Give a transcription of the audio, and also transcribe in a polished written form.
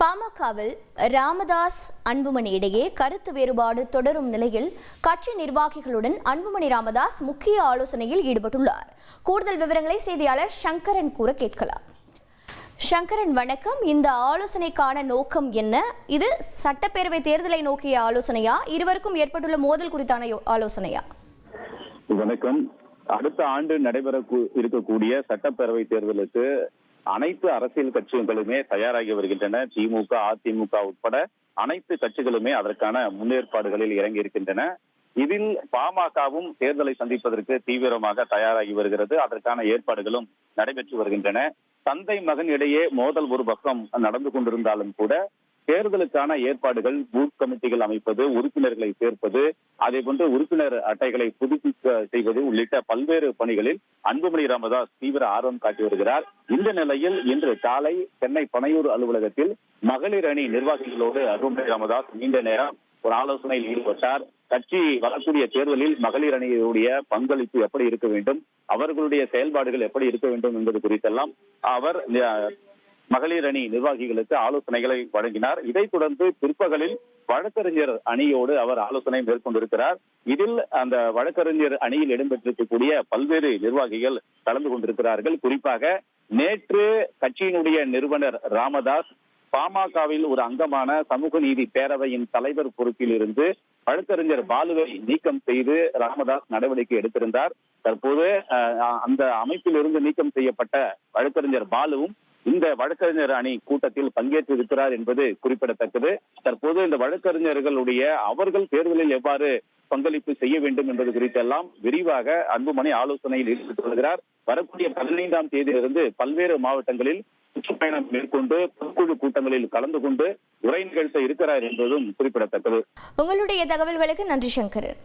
பாமகவில் ராமதாஸ் அன்புமணி இடையே கருத்து வேறுபாடு தொடரும் நிலையில் கட்சி நிர்வாகிகளுடன் அன்புமணி ராமதாஸ் முக்கிய ஆலோசனையில் ஈடுபட்டுள்ளார். கூடுதல் விவரங்களை செய்தியாளர் சங்கரன் கூற கேட்கலாம். சங்கரன், வணக்கம். இந்த ஆலோசனைக்கான நோக்கம் என்ன? இது சட்டப்பேரவை தேர்தலை நோக்கிய ஆலோசனையா, இருவருக்கும் ஏற்பட்டுள்ள மோதல் குறித்தான ஆலோசனையா? வணக்கம். அடுத்த ஆண்டு நடைபெற இருக்கக்கூடிய சட்டப்பேரவை தேர்தலுக்கு அனைத்து அரசியல் கட்சிகளுமே தயாராகி வருகின்றன. திமுக, அதிமுக உட்பட அனைத்து கட்சிகளுமே அதற்கான முன்னேற்பாடுகளில் இறங்கி இருக்கின்றன. இதில் பாமகவும் தேர்தலை சந்திப்பதற்கு தீவிரமாக தயாராகி வருகிறது. அதற்கான ஏற்பாடுகளும் நடைபெற்று வருகின்றன. தந்தை மகன் இடையே மோதல் ஒரு பக்கம் நடந்து கொண்டிருந்தாலும் கூட தேர்தலுக்கான ஏற்பாடுகள், பூத் கமிட்டிகள் அமைப்பது, உறுப்பினர்களை சேர்ப்பது, அதே போன்று உறுப்பினர் அட்டைகளை புதுப்பிக்க செய்வது உள்ளிட்ட பல்வேறு பணிகளில் அன்புமணி ராமதாஸ் தீவிர ஆர்வம் காட்டி வருகிறார். இந்த நிலையில் இன்று காலை சென்னை பனையூர் அலுவலகத்தில் மகளிர் அணி நிர்வாகிகளோடு அன்புமணி ராமதாஸ் நீண்ட நேரம் ஒரு ஆலோசனையில் ஈடுபட்டார். கட்சி வரக்கூடிய தேர்தலில் மகளிர் அணியுடைய பங்களிப்பு எப்படி இருக்க வேண்டும், அவர்களுடைய செயல்பாடுகள் எப்படி இருக்க வேண்டும் என்பது குறித்தெல்லாம் அவர் மகளிர் அணி நிர்வாகிகளுக்கு ஆலோசனைகளை வழங்கினார். இதைத் தொடர்ந்து பிற்பகலில் வழக்கறிஞர் அணியோடு அவர் ஆலோசனை மேற்கொண்டிருக்கிறார். இதில் அந்த வழக்கறிஞர் அணியில் இடம்பெற்றிருக்கக்கூடிய பல்வேறு நிர்வாகிகள் கலந்து கொண்டிருக்கிறார்கள். குறிப்பாக நேற்று கட்சியினுடைய நிறுவனர் ராமதாஸ் பாமகவில் ஒரு அங்கமான சமூக நீதி பேரவையின் தலைவர் பொறுப்பில் இருந்து வழக்கறிஞர் பாலுவை நீக்கம் செய்து ராமதாஸ் நடவடிக்கை எடுத்திருந்தார். தற்போது அந்த அமைப்பில் இருந்து நீக்கம் செய்யப்பட்ட வழக்கறிஞர் பாலுவும் இந்த வழக்கறிஞர் அணி கூட்டத்தில் பங்கேற்றிருக்கிறார் என்பது குறிப்பிடத்தக்கது. தற்போது இந்த வழக்கறிஞர்களுடைய அவர்கள் தேர்தலில் எவ்வாறு பங்களிப்பு செய்ய வேண்டும் என்பது குறித்தெல்லாம் விரிவாக அன்புமணி ஆலோசனையில் ஈடுபட்டு வருகிறார். வரக்கூடிய 15ஆம் தேதியிலிருந்து பல்வேறு மாவட்டங்களில் சுற்றுப்பயணம் மேற்கொண்டு பொதுக்குழு கூட்டங்களில் கலந்து கொண்டு உரை நிகழ்த்த இருக்கிறார் என்பதும் குறிப்பிடத்தக்கது. உங்களுடைய தகவல்களுக்கு நன்றி சங்கரன்.